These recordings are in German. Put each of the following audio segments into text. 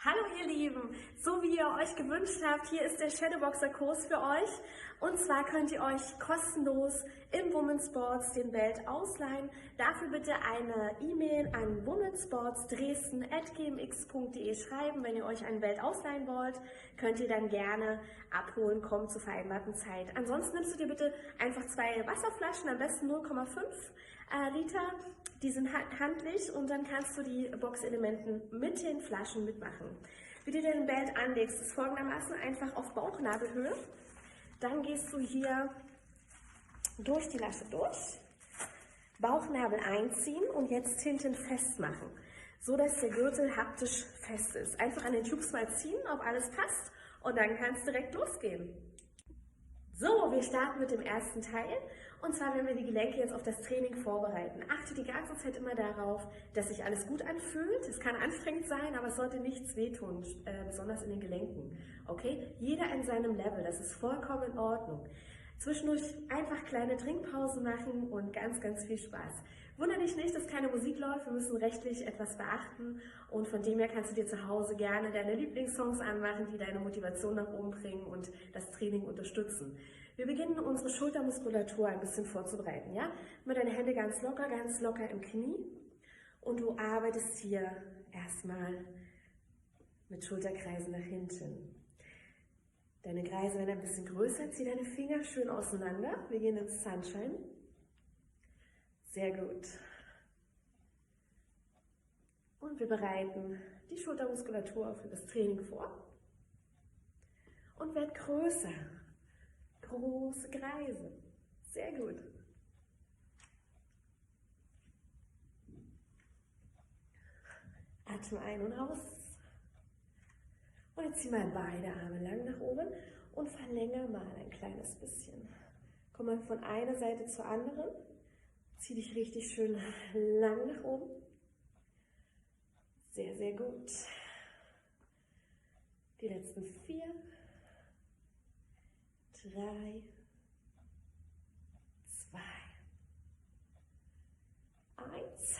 Hallo ihr Lieben, so wie ihr euch gewünscht habt, hier ist der Shadowboxerkurs für euch. Und zwar könnt ihr euch kostenlos im Womensports den Belt ausleihen. Dafür bitte eine E-Mail an womensportsdresden@gmx.de schreiben. Wenn ihr euch einen Belt ausleihen wollt, könnt ihr dann gerne abholen, kommen zur vereinbarten Zeit. Ansonsten nimmst du dir bitte einfach 2 Wasserflaschen, am besten 0,5 Liter. Die sind handlich und dann kannst du die Boxelementen mit den Flaschen mitmachen. Wie du den Belt anlegst, ist folgendermaßen: einfach auf Bauchnabelhöhe. Dann gehst du hier durch die Lasche durch, Bauchnabel einziehen und jetzt hinten festmachen, so dass der Gürtel haptisch fest ist. Einfach an den Tubes mal ziehen, ob alles passt, und dann kann es direkt losgehen. So, wir starten mit dem ersten Teil, und zwar werden wir die Gelenke jetzt auf das Training vorbereiten. Achte die ganze Zeit immer darauf, dass sich alles gut anfühlt. Es kann anstrengend sein, aber es sollte nichts wehtun, besonders in den Gelenken. Okay? Jeder in seinem Level, das ist vollkommen in Ordnung. Zwischendurch einfach kleine Trinkpausen machen und ganz, ganz viel Spaß. Wundere dich nicht, dass keine Musik läuft, wir müssen rechtlich etwas beachten, und von dem her kannst du dir zu Hause gerne deine Lieblingssongs anmachen, die deine Motivation nach oben bringen und das Training unterstützen. Wir beginnen unsere Schultermuskulatur ein bisschen vorzubereiten. Ja? Mit deine Hände ganz locker im Knie, und du arbeitest hier erstmal mit Schulterkreisen nach hinten. Deine Kreise werden ein bisschen größer, zieh deine Finger schön auseinander. Wir gehen ins Sunshine. Sehr gut. Und wir bereiten die Schultermuskulatur für das Training vor. Und werd größer. Große Kreise. Sehr gut. Atme ein und aus. Und jetzt zieh mal beide Arme lang nach oben und verlängere mal ein kleines bisschen. Komm mal von einer Seite zur anderen. Zieh dich richtig schön lang nach oben. Sehr, sehr gut. Die letzten 4, 3, 2, 1.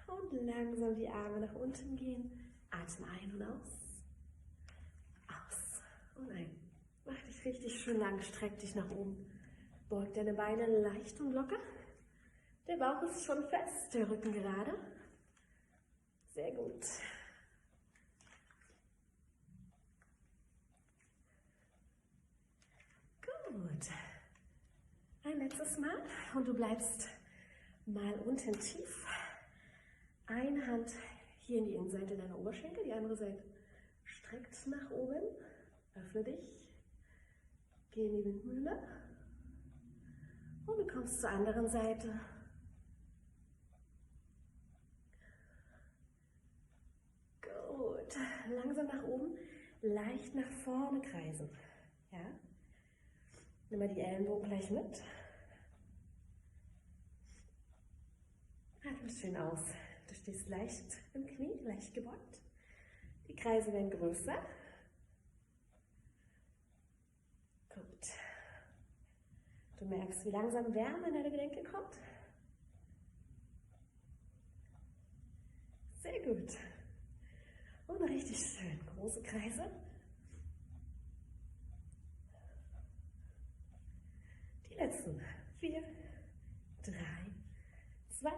Und langsam die Arme nach unten gehen. Atme ein und aus. Aus und ein. Mach dich richtig schön lang, streck dich nach oben. Beug deine Beine leicht und locker. Der Bauch ist schon fest, der Rücken gerade. Sehr gut. Gut. Ein letztes Mal, und du bleibst mal unten tief. Eine Hand hier in die Innenseite deiner Oberschenkel, die andere Seite streckt nach oben. Öffne dich. Geh in die Windmühle. Und du kommst zur anderen Seite. Gut. Langsam nach oben, leicht nach vorne kreisen. Ja? Nimm mal die Ellenbogen gleich mit. Atme schön aus. Du stehst leicht im Knie, leicht gebeugt. Die Kreise werden größer. Gut. Du merkst, wie langsam Wärme in deine Gelenke kommt. Sehr gut. Und richtig schön. Große Kreise. Die letzten 4, 3, 2,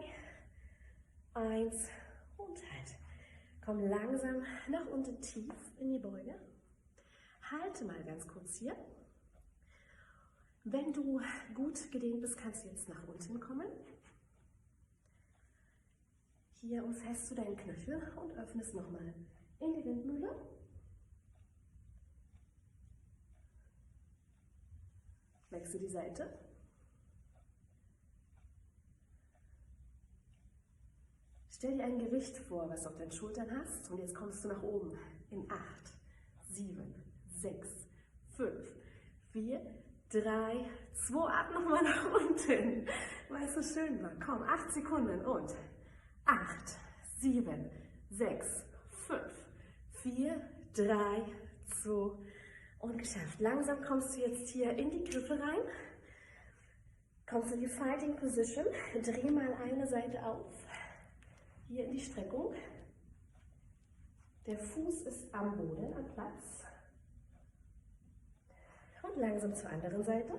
1 und halt. Komm langsam nach unten tief in die Beuge. Halte mal ganz kurz hier. Wenn du gut gedehnt bist, kannst du jetzt nach unten kommen. Hier umfasst du deinen Knöchel und öffnest nochmal in die Windmühle. Wechsel die Seite. Stell dir ein Gewicht vor, was du auf deinen Schultern hast, und jetzt kommst du nach oben in 8, 7, 6, 5, 4, 3, 2, atme nochmal nach unten, weil es so schön war. Komm, 8 Sekunden und 8, 7, 6, 5, 4, 3, 2 und geschafft. Langsam kommst du jetzt hier in die Griffe rein, kommst in die Fighting Position, dreh mal eine Seite auf, hier in die Streckung. Der Fuß ist am Boden, am Platz. Und langsam zur anderen Seite.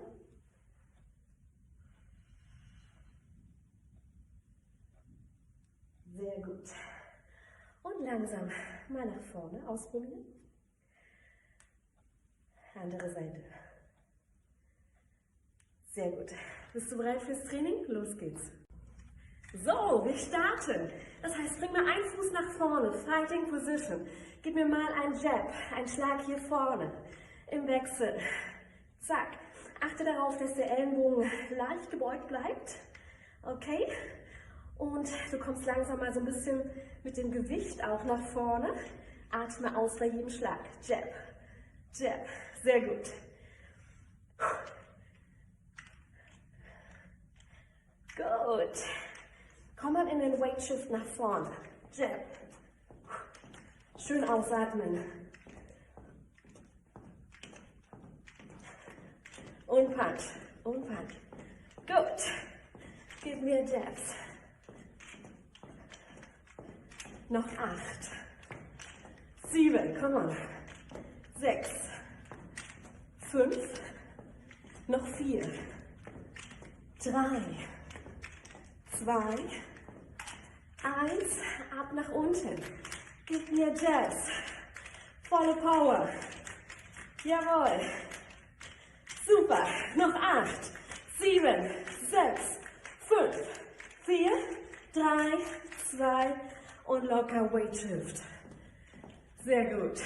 Sehr gut. Und langsam mal nach vorne ausprobieren. Andere Seite. Sehr gut. Bist du bereit fürs Training? Los geht's. So, wir starten. Das heißt, bring mal einen Fuß nach vorne, Fighting Position. Gib mir mal einen Jab, einen Schlag hier vorne. Im Wechsel. Zack. Achte darauf, dass der Ellenbogen leicht gebeugt bleibt. Okay? Und du kommst langsam mal so ein bisschen mit dem Gewicht auch nach vorne. Atme aus bei jedem Schlag. Jab, Jab. Sehr gut. Gut. Komm mal in den Weight Shift nach vorne. Jab. Schön ausatmen. Und Punch. Und Punch. Gut. Gib mir Jabs. Noch 8. 7. Komm on. 6. 5. Noch 4. 3. 2, 1, ab nach unten. Gib mir Jabs. Volle Power. Jawohl. Super. Noch 8, 7, 6, 5, 4, 3, 2 und locker Weight Shift. Sehr gut.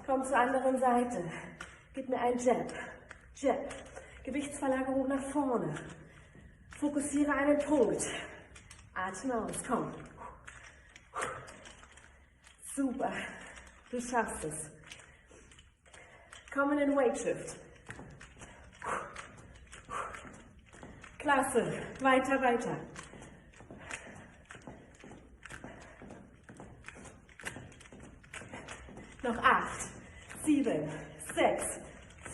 Komm zur anderen Seite. Gib mir einen Jab. Jab. Gewichtsverlagerung nach vorne. Fokussiere einen Punkt. Atme aus, komm. Super, du schaffst es. Komm in den Weight Shift. Klasse, weiter, weiter. Noch 8, 7, 6,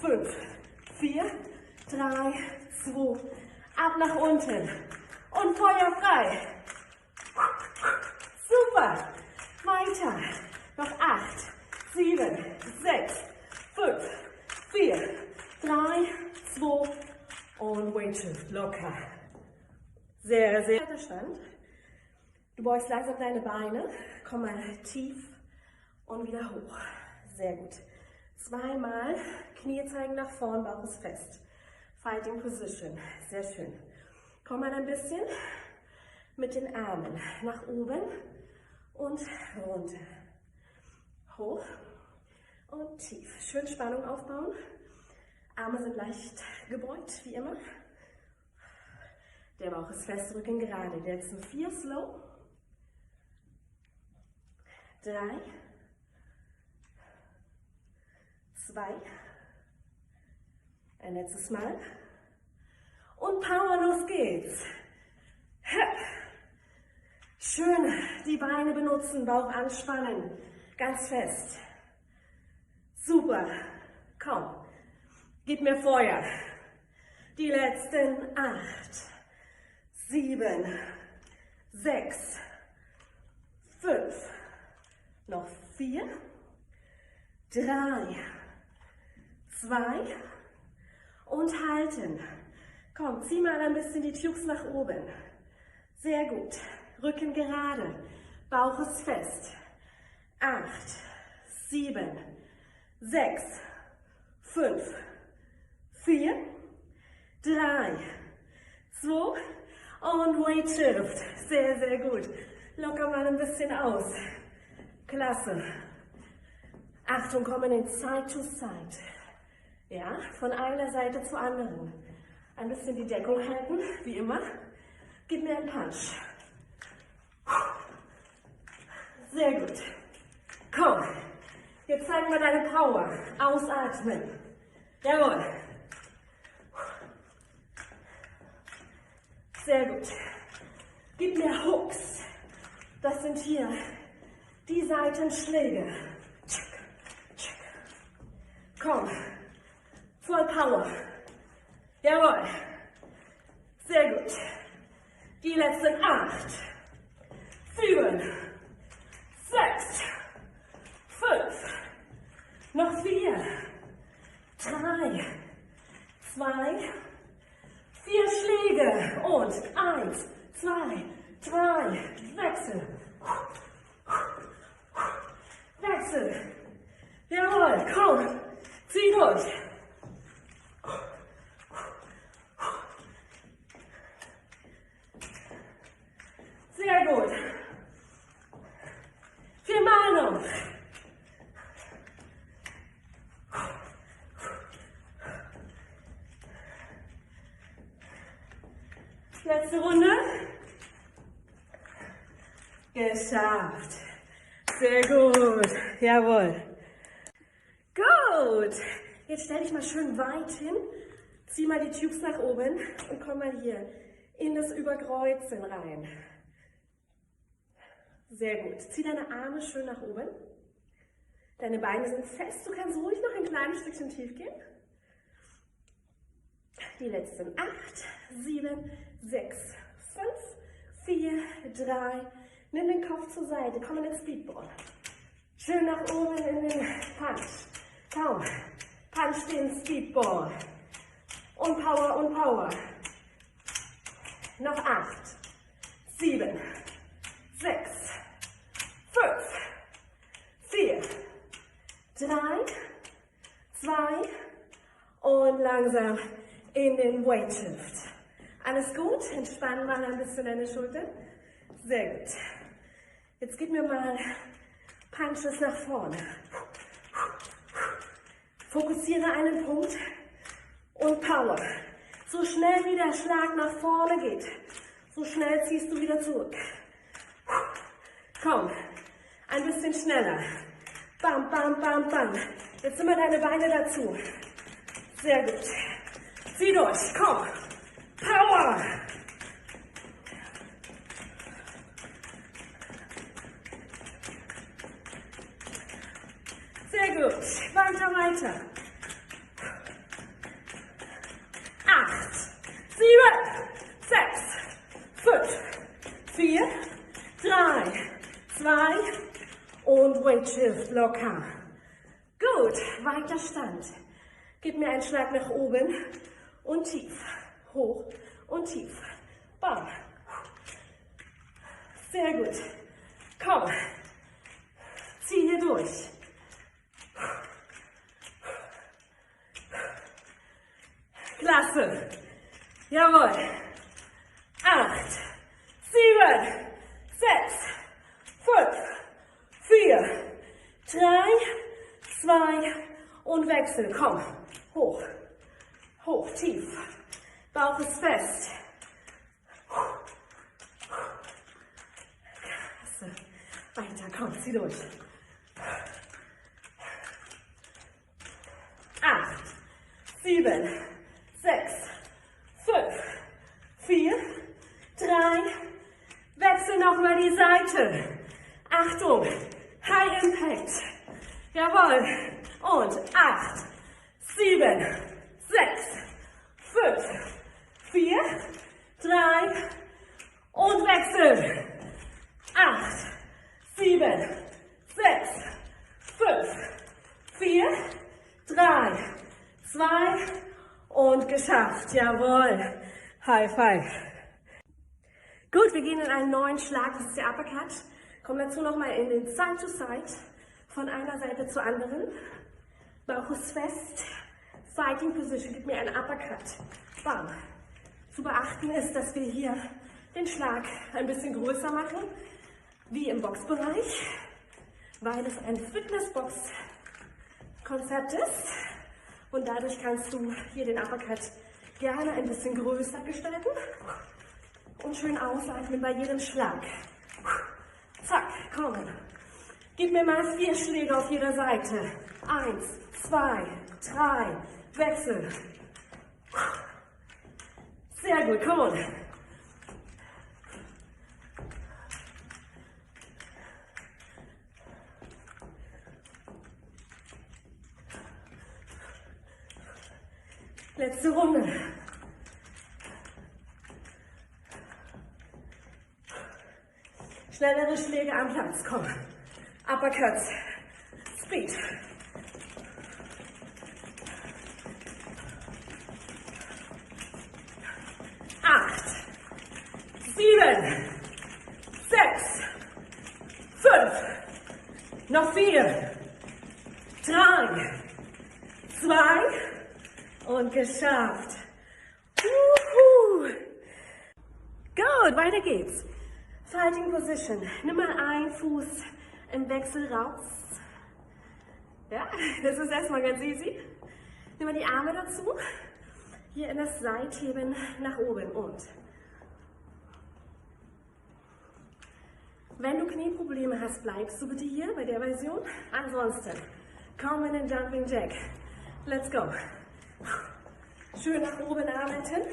5, 4, 3, 2, ab nach unten und Feuer frei. Super. Weiter. Noch 8, 7, 6, 5, 4, 3, 2 und Weight Shift. Locker. Sehr, sehr guter Stand. Du beugst langsam deine Beine. Komm mal tief und wieder hoch. Sehr gut. Zweimal Knie zeigen nach vorn, Bauch ist fest. Fighting Position. Sehr schön. Komm mal ein bisschen mit den Armen nach oben und runter. Hoch und tief. Schön Spannung aufbauen. Arme sind leicht gebeugt, wie immer. Der Bauch ist fest, Rücken gerade. Die letzten 4 slow. 3, 2, ein letztes Mal. Und Power, los geht's. Schön die Beine benutzen, Bauch anspannen. Ganz fest. Super. Komm. Gib mir Feuer. Die letzten 8, 7, 6, 5, noch 4, 3, 2 und halten. Komm, zieh mal ein bisschen die Tubes nach oben. Sehr gut. Rücken gerade. Bauch ist fest. 8, 7, 6, 5, 4, 3, 2 und Weight Shift. Sehr, sehr gut. Locker mal ein bisschen aus. Klasse. Achtung, kommen in Side to Side. Ja, von einer Seite zur anderen. Ein bisschen die Deckung halten, wie immer. Gib mir einen Punch. Sehr gut. Komm, jetzt zeigen wir deine Power. Ausatmen. Jawohl. Sehr gut. Gib mir Hooks. Das sind hier die Seitenschläge. Komm. Voll Power. Jawohl. Sehr gut. Die letzten 8, 7, 6, Noch 4, 3, 2, 4 Schläge und 1, 2, 3, Wechsel. Wechsel. Jawohl, komm, zieh durch. Sehr gut. 4 Mal noch. Letzte Runde. Geschafft. Sehr gut. Jawohl. Gut. Jetzt stell dich mal schön weit hin. Zieh mal die Tubes nach oben und komm mal hier in das Überkreuzen rein. Sehr gut. Zieh deine Arme schön nach oben. Deine Beine sind fest. Du kannst ruhig noch ein kleines Stückchen tief gehen. Die letzten 8, 7, 6, 5, 4, 3. Nimm den Kopf zur Seite. Komm in den Speedball. Schön nach oben in den Punch. Komm. Punch den Speedball. Und Power und Power. Noch 8, 7, 6, 5, 4, 3, 2 und langsam in den Weight Shift. Alles gut? Entspann mal ein bisschen deine Schultern. Sehr gut. Jetzt gib mir mal Punches nach vorne. Fokussiere einen Punkt und Power. So schnell wie der Schlag nach vorne geht, so schnell ziehst du wieder zurück. Komm, ein bisschen schneller. Bam, bam, bam, bam. Jetzt immer deine Beine dazu. Sehr gut. Zieh durch, komm. Power. Sehr gut. Weiter, weiter. 8, 7, 6, 5, 4, 3, 2 und Weight Shift locker. Gut, weiter Stand. Gib mir einen Schlag nach oben und tief. Hoch und tief. Bam. Sehr gut. Komm. Zieh hier durch. Klasse. Jawohl. 8, 7, 6, 5, 4, 3, 2 und Wechsel. Komm. Hoch. Hoch, tief. Bauch ist fest. Klasse. Weiter, komm, zieh durch. 8, 7, 6, 5, 4, 3, wechsel nochmal die Seite. Achtung, High Impact. Jawohl. Und 8, 7, 6, 5, 4, 3 und Wechsel. 8, 7, 6, 5, 4, 3, 2 und geschafft. Jawohl. High Five. Gut, wir gehen in einen neuen Schlag. Das ist der Uppercut. Komm dazu nochmal in den Side to Side. Von einer Seite zur anderen. Bauch ist fest. Fighting Position. Gib mir einen Uppercut. Bam. Zu beachten ist, dass wir hier den Schlag ein bisschen größer machen, wie im Boxbereich, weil es ein Fitnessbox-Konzept ist. Und dadurch kannst du hier den Uppercut gerne ein bisschen größer gestalten und schön ausatmen bei jedem Schlag. Zack, komm. Gib mir mal 4 Schläge auf jeder Seite. 1, 2, 3, Wechsel. Sehr gut, komm on. Letzte Runde. Schnellere Schläge am Platz, komm. Uppercuts. Speed. 7, 6, 5, noch 4, 3, 2 und geschafft. Gut, weiter geht's. Fighting Position. Nimm mal einen Fuß im Wechsel raus. Ja, das ist erstmal ganz easy. Nimm mal die Arme dazu. Hier in das Seitheben nach oben und wenn du Knieprobleme hast, bleibst du bitte hier bei der Version. Ansonsten komm in den Jumping Jack. Let's go. Schön nach oben arbeiten.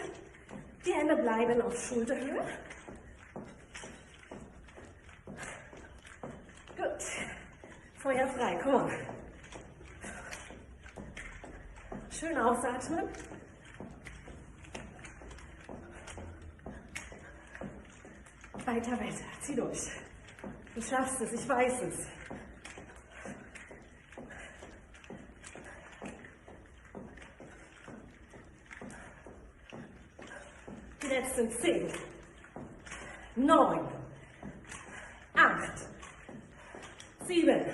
Die Hände bleiben auf Schulterhöhe. Gut. Feuer frei, komm on. Schön ausatmen. Weiter, weiter. Zieh durch. Du schaffst es, ich weiß es. Die letzten 10, 9, 8, 7,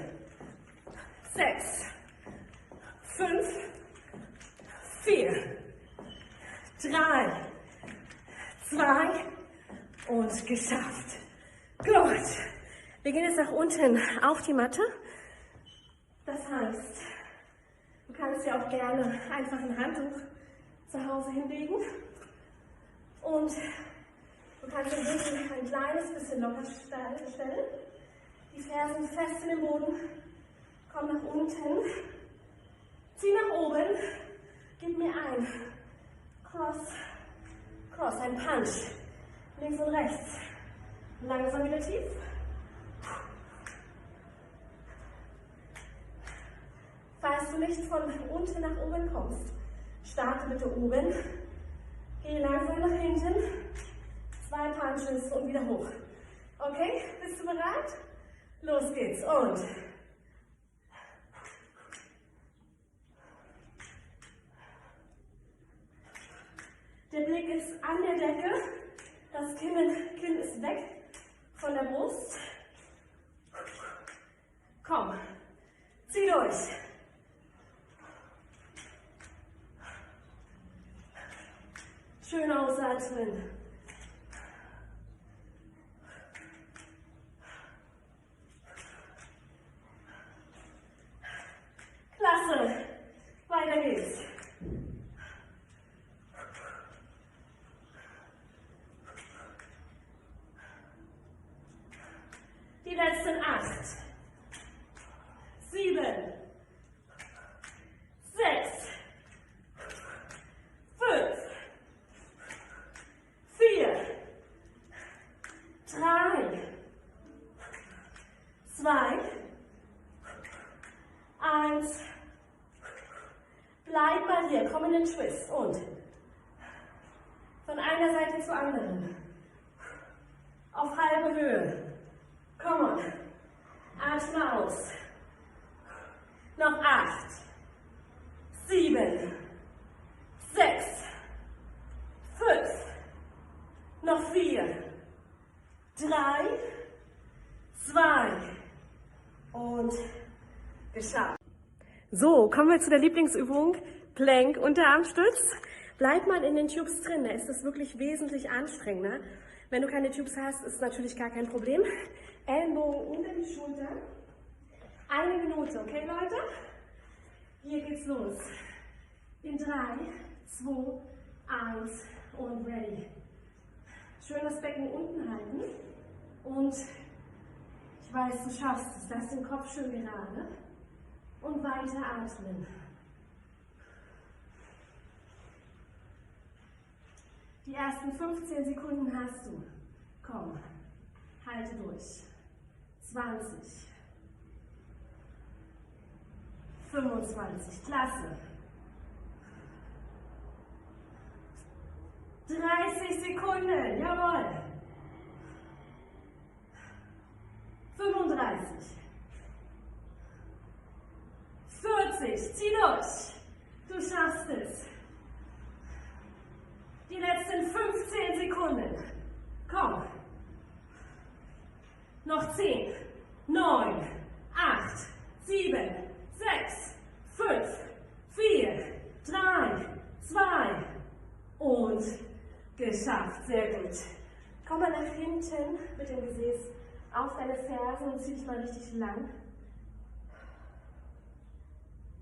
6, 5, 4, 3, 2 und geschafft. Gut. Wir gehen jetzt nach unten auf die Matte. Das heißt, du kannst dir auch gerne einfach ein Handtuch zu Hause hinlegen. Und du kannst den Rücken ein kleines bisschen locker stellen. Die Fersen fest in den Boden. Komm nach unten. Zieh nach oben. Gib mir ein Cross, ein Punch. Links und rechts. Langsam wieder tief. Falls du nicht von unten nach oben kommst, starte bitte oben. Geh langsam nach hinten. 2 Punches und wieder hoch. Okay, bist du bereit? Los geht's und der Blick ist an der Decke. Das Kinn ist weg von der Brust. Komm, zieh durch. Schön ausatmen. Klasse. Weiter geht's. Die letzten 8, 7, 6, 5, 4, 3, 2, 1. Bleib bei dir, komm in den Twist und von einer Seite zur anderen. Auf halbe Höhe. Komm on. Atme aus. Noch 8, 7, 6, 5, noch 4, 3, 2 und geschafft. So, kommen wir zu der Lieblingsübung, Plank Unterarmstütz. Bleib mal in den Tubes drin, da ist das wirklich wesentlich anstrengender. Wenn du keine Tubes hast, ist natürlich gar kein Problem. Ellenbogen unter die Schulter. 1 Minute, okay Leute? Hier geht's los. In 3, 2, 1 und ready. Schön das Becken unten halten. Und ich weiß, du schaffst es. Lass den Kopf schön gerade. Und weiter atmen. Die ersten 15 Sekunden hast du. Komm, halte durch. 20. 25. Klasse. 30 Sekunden. Jawohl. 35. 40. Zieh durch. Du schaffst es. Die letzten 15 Sekunden. Komm. Komm. Noch 10, 9, 8, 7, 6, 5, 4, 3, 2 und geschafft. Sehr gut. Komm mal nach hinten mit dem Gesäß auf deine Fersen und zieh dich mal richtig lang.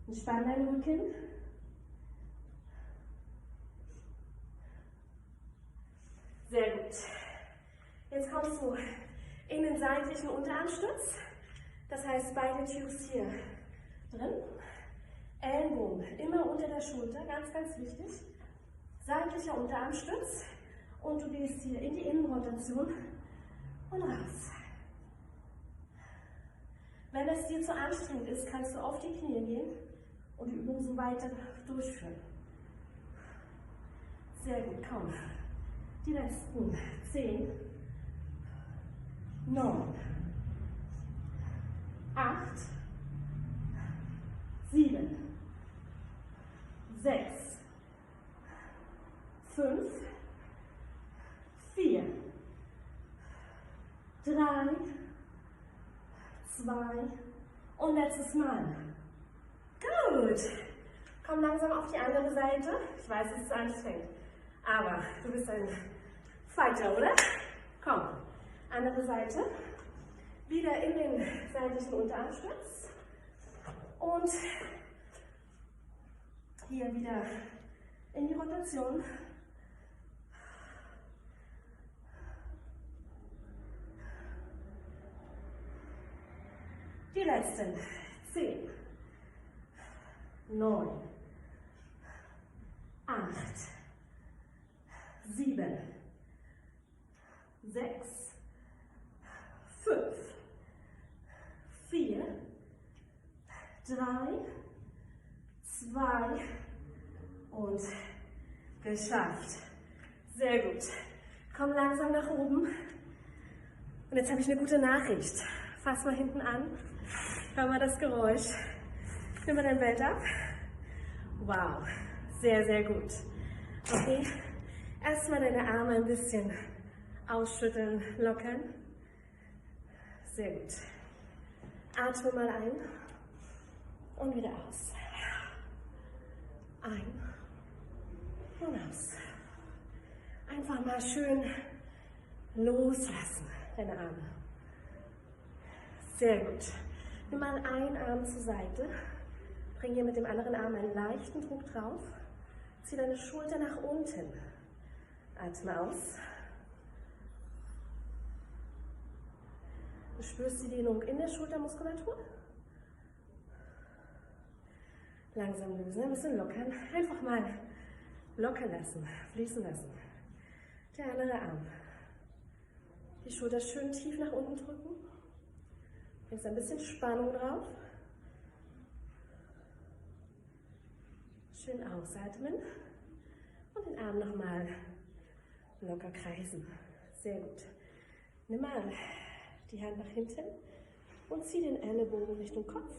Entspann deinen Rücken. Sehr gut. Jetzt kommst du in den seitlichen Unterarmstütz. Das heißt, beide Tubes hier drin. Ellenbogen immer unter der Schulter, ganz, ganz wichtig. Seitlicher Unterarmstütz. Und du gehst hier in die Innenrotation und raus. Wenn es dir zu anstrengend ist, kannst du auf die Knie gehen und die Übung so weiter durchführen. Sehr gut, komm. Die letzten 10, 9, 8, 7, 6, 5, 4, 3, 2 und letztes Mal. Gut. Komm langsam auf die andere Seite. Ich weiß, es ist anstrengend, aber du bist ein Fighter, oder? Komm. Andere Seite. Wieder in den seitlichen Unterarmstütz. Und hier wieder in die Rotation. Die letzten 10, 9, 8, 7, 6, 5, 4, 3, 2 und geschafft. Sehr gut. Komm langsam nach oben. Und jetzt habe ich eine gute Nachricht. Fass mal hinten an. Hör mal das Geräusch. Nimm mal dein Belt ab. Wow, sehr, sehr gut. Okay, erstmal deine Arme ein bisschen ausschütteln, lockern. Sehr gut. Atme mal ein und wieder aus. Ein und aus. Einfach mal schön loslassen, deine Arme. Sehr gut. Nimm mal einen Arm zur Seite. Bring hier mit dem anderen Arm einen leichten Druck drauf. Zieh deine Schulter nach unten. Atme aus. Du spürst die Dehnung in der Schultermuskulatur. Langsam lösen, ein bisschen lockern. Einfach mal lockern lassen, fließen lassen. Der andere Arm. Die Schulter schön tief nach unten drücken. Jetzt ein bisschen Spannung drauf. Schön ausatmen und den Arm nochmal locker kreisen. Sehr gut. Nimm mal die Hand nach hinten und zieh den Ellenbogen Richtung Kopf.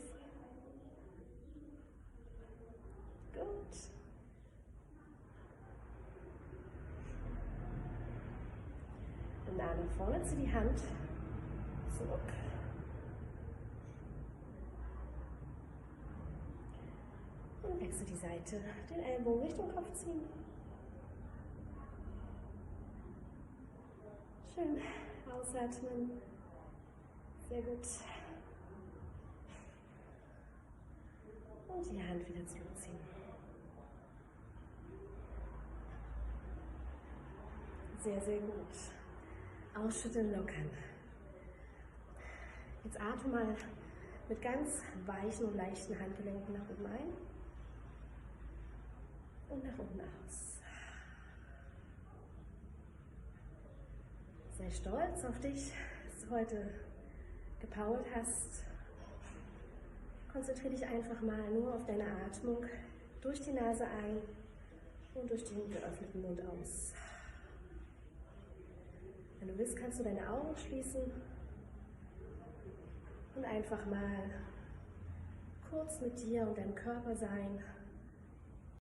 Gut. Den Arm nach vorne, zieh die Hand zurück. Und wechsel die Seite, den Ellenbogen Richtung Kopf ziehen. Schön ausatmen. Sehr gut. Und die Hand wieder zurückziehen. Sehr, sehr gut. Ausschütteln, lockern. Jetzt atme mal mit ganz weichen und leichten Handgelenken nach oben ein. Und nach unten aus. Sei stolz auf dich, dass du heute gepowert hast. Konzentriere dich einfach mal nur auf deine Atmung. Durch die Nase ein und durch den geöffneten Mund aus. Wenn du willst, kannst du deine Augen schließen und einfach mal kurz mit dir und deinem Körper sein.